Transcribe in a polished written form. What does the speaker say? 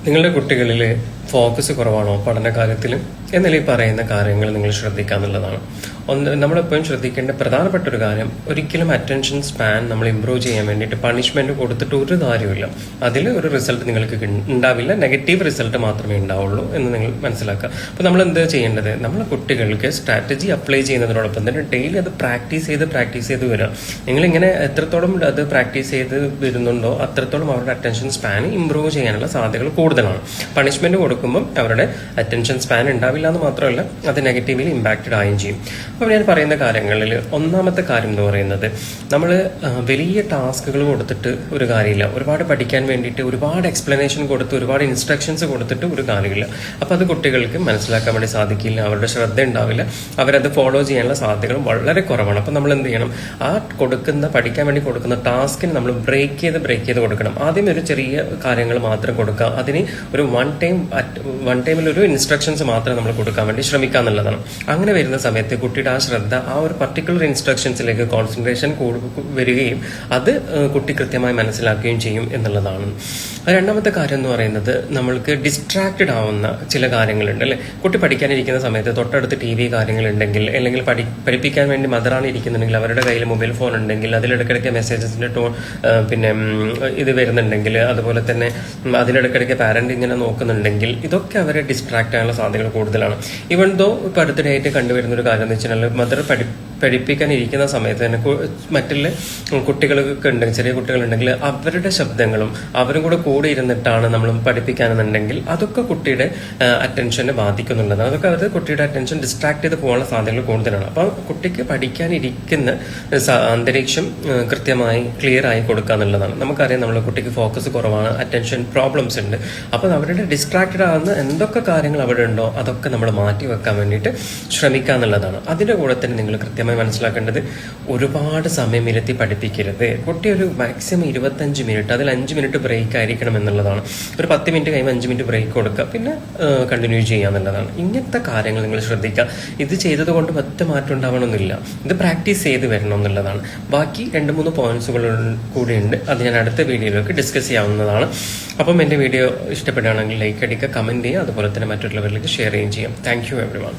നിങ്ങളുടെ കുട്ടികളിൽ ഫോക്കസ് കുറവാണോ പഠന കാര്യത്തിൽ എന്നാൽ ഈ പറയുന്ന കാര്യങ്ങൾ നിങ്ങൾ ശ്രദ്ധിക്കുക എന്നുള്ളതാണ്. നമ്മളെപ്പോഴും ശ്രദ്ധിക്കേണ്ട പ്രധാനപ്പെട്ട ഒരു കാര്യം, ഒരിക്കലും അറ്റൻഷൻ സ്പാൻ നമ്മൾ ഇമ്പ്രൂവ് ചെയ്യാൻ വേണ്ടിയിട്ട് പണിഷ്മെന്റ് കൊടുത്തിട്ട് ഒരു കാര്യമില്ല. അതിൽ ഒരു റിസൾട്ട് നിങ്ങൾക്ക് ഉണ്ടാവില്ല, നെഗറ്റീവ് റിസൾട്ട് മാത്രമേ ഉണ്ടാവുള്ളൂ എന്ന് നിങ്ങൾ മനസ്സിലാക്കുക. അപ്പോൾ നമ്മൾ എന്താ ചെയ്യേണ്ടത്, നമ്മളെ കുട്ടികൾക്ക് സ്ട്രാറ്റജി അപ്ലൈ ചെയ്യുന്നതിനോടൊപ്പം തന്നെ ഡെയിലി അത് പ്രാക്ടീസ് ചെയ്ത് വരിക. നിങ്ങളിങ്ങനെ എത്രത്തോളം അത് പ്രാക്ടീസ് ചെയ്ത് വരുന്നുണ്ടോ അത്രത്തോളം അവരുടെ അറ്റൻഷൻ സ്പാൻ ഇമ്പ്രൂവ് ചെയ്യാനുള്ള സാധ്യതകൾ കൂടുതലാണ്. പണിഷ്മെന്റ് കൊടുക്കുമ്പോൾ അവരുടെ അറ്റൻഷൻ സ്പാൻ ഉണ്ടാവില്ല എന്ന് മാത്രമല്ല, അത് നെഗറ്റീവ്ലി ഇമ്പാക്റ്റഡ് ആവുകയും ചെയ്യും. അപ്പോൾ ഞാൻ പറയുന്ന കാര്യങ്ങളിൽ ഒന്നാമത്തെ കാര്യം എന്ന് പറയുന്നത്, നമ്മൾ വലിയ ടാസ്കുകൾ കൊടുത്തിട്ട് ഒരു കാര്യമില്ല. ഒരുപാട് പഠിക്കാൻ വേണ്ടിയിട്ട് ഒരുപാട് എക്സ്പ്ലനേഷൻ കൊടുത്ത് ഒരുപാട് ഇൻസ്ട്രക്ഷൻസ് കൊടുത്തിട്ട് ഒരു കാര്യമില്ല. അപ്പോൾ അത് കുട്ടികൾക്ക് മനസ്സിലാക്കാൻ വേണ്ടി സാധിക്കില്ല, അവരുടെ ശ്രദ്ധ ഉണ്ടാവില്ല, അവരത് ഫോളോ ചെയ്യാനുള്ള സാധ്യതകൾ വളരെ കുറവാണ്. അപ്പോൾ നമ്മൾ എന്ത് ചെയ്യണം, ആ പഠിക്കാൻ വേണ്ടി കൊടുക്കുന്ന ടാസ്കിന് നമ്മൾ ബ്രേക്ക് ചെയ്ത് കൊടുക്കണം. ആദ്യം ഒരു ചെറിയ കാര്യങ്ങൾ മാത്രം കൊടുക്കുക, അതിന് ഒരു വൺ ടൈമിൽ ഒരു ഇൻസ്ട്രക്ഷൻസ് മാത്രം നമ്മൾ കൊടുക്കാൻ വേണ്ടി ശ്രമിക്കുക എന്നുള്ളതാണ്. അങ്ങനെ വരുന്ന സമയത്ത് കുട്ടിയുടെ ആ ശ്രദ്ധ ആ ഒരു പർട്ടിക്കുലർ ഇൻസ്ട്രക്ഷൻസിലേക്ക് കോൺസെൻട്രേഷൻ വരികയും അത് കുട്ടി കൃത്യമായി മനസ്സിലാക്കുകയും ചെയ്യും എന്നുള്ളതാണ്. രണ്ടാമത്തെ കാര്യം എന്ന് പറയുന്നത്, നമ്മൾക്ക് ഡിസ്ട്രാക്റ്റഡ് ആവുന്ന ചില കാര്യങ്ങളുണ്ട് അല്ലെ. കുട്ടി പഠിക്കാനിരിക്കുന്ന സമയത്ത് തൊട്ടടുത്ത് TV കാര്യങ്ങളുണ്ടെങ്കിൽ, അല്ലെങ്കിൽ പഠിപ്പിക്കാൻ വേണ്ടി മദറാണ് ഇരിക്കുന്നുണ്ടെങ്കിൽ അവരുടെ കയ്യിൽ മൊബൈൽ ഫോൺ ഉണ്ടെങ്കിൽ, അതിലിടയ്ക്കിടയ്ക്ക് മെസ്സേജസിന്റെ പിന്നെ ഇത് വരുന്നുണ്ടെങ്കിൽ, അതുപോലെ തന്നെ അതിലിടയ്ക്കിടയ്ക്ക് പാരന്റ് ഇങ്ങനെ നോക്കുന്നുണ്ടെങ്കിൽ, ഇതൊക്കെ അവരെ ഡിസ്ട്രാക്ട് ആകാനുള്ള സാധ്യതകൾ കൂടുതലാണ്. ഇവൺ ദോ ഇപ്പൊ അടുത്തിടെയായിട്ട് കണ്ടുവരുന്ന ഒരു കാര്യം എന്ന് വെച്ചാൽ, മദർ പഠിപ്പിക്കാൻ ഇരിക്കുന്ന സമയത്ത് തന്നെ മറ്റുള്ള കുട്ടികളൊക്കെ ഉണ്ടെങ്കിൽ, ചെറിയ കുട്ടികളുണ്ടെങ്കിൽ അവരുടെ ശബ്ദങ്ങളും അവരും കൂടെ ഇരുന്നിട്ടാണ് നമ്മൾ പഠിപ്പിക്കാനെന്നുണ്ടെങ്കിൽ അതൊക്കെ കുട്ടിയുടെ അറ്റൻഷനെ ബാധിക്കുന്നുള്ളത്. അതൊക്കെ അവരുടെ കുട്ടിയുടെ അറ്റൻഷൻ ഡിസ്ട്രാക്ട് ചെയ്ത് പോകാനുള്ള സാധ്യതകൾ കൂടുതലാണ്. അപ്പോൾ കുട്ടിക്ക് പഠിക്കാനിരിക്കുന്ന അന്തരീക്ഷം കൃത്യമായി ക്ലിയർ ആയി കൊടുക്കുക എന്നുള്ളതാണ്. നമുക്കറിയാം നമ്മളെ കുട്ടിക്ക് ഫോക്കസ് കുറവാണ്, അറ്റൻഷൻ പ്രോബ്ലംസ് ഉണ്ട്. അപ്പോൾ അവരുടെ ഡിസ്ട്രാക്റ്റഡ് ആകുന്ന എന്തൊക്കെ കാര്യങ്ങൾ അവിടെ ഉണ്ടോ അതൊക്കെ നമ്മൾ മാറ്റി വെക്കാൻ വേണ്ടിയിട്ട് ശ്രമിക്കുക എന്നുള്ളതാണ്. അതിൻ്റെ കൂടെ തന്നെ നിങ്ങൾ കൃത്യമായി മനസ്സിലാക്കേണ്ടത്, ഒരുപാട് സമയം ഇരുത്തി പഠിപ്പിക്കരുത്. കുട്ടി ഒരു മാക്സിമം 25 മിനിറ്റ്, അതിൽ 5 മിനിറ്റ് ബ്രേക്ക് ആയിരിക്കണം എന്നുള്ളതാണ്. ഒരു 10 മിനിറ്റ് കഴിയുമ്പോൾ 5 മിനിറ്റ് ബ്രേക്ക് കൊടുക്കുക, പിന്നെ കണ്ടിന്യൂ ചെയ്യുക എന്നുള്ളതാണ്. ഇങ്ങനത്തെ കാര്യങ്ങൾ നിങ്ങൾ ശ്രദ്ധിക്കുക. ഇത് ചെയ്തത് കൊണ്ട് ഒറ്റ മാറ്റം ഉണ്ടാവണമെന്നില്ല, ഇത് പ്രാക്ടീസ് ചെയ്ത് വരണം എന്നുള്ളതാണ്. ബാക്കി 2-3 പോയിന്റ്സുകൾ കൂടിയുണ്ട്, അത് ഞാൻ അടുത്ത വീഡിയോയിലേക്ക് ഡിസ്കസ് ചെയ്യാവുന്നതാണ്. അപ്പം എൻ്റെ വീഡിയോ ഇഷ്ടപ്പെടുകയാണെങ്കിൽ ലൈക്ക് അടിക്കുക, കമന്റ് ചെയ്യുക, അതുപോലെ തന്നെ മറ്റുള്ളവരിലേക്ക് ഷെയർ ചെയ്യുകയും ചെയ്യാം. Thank you everyone.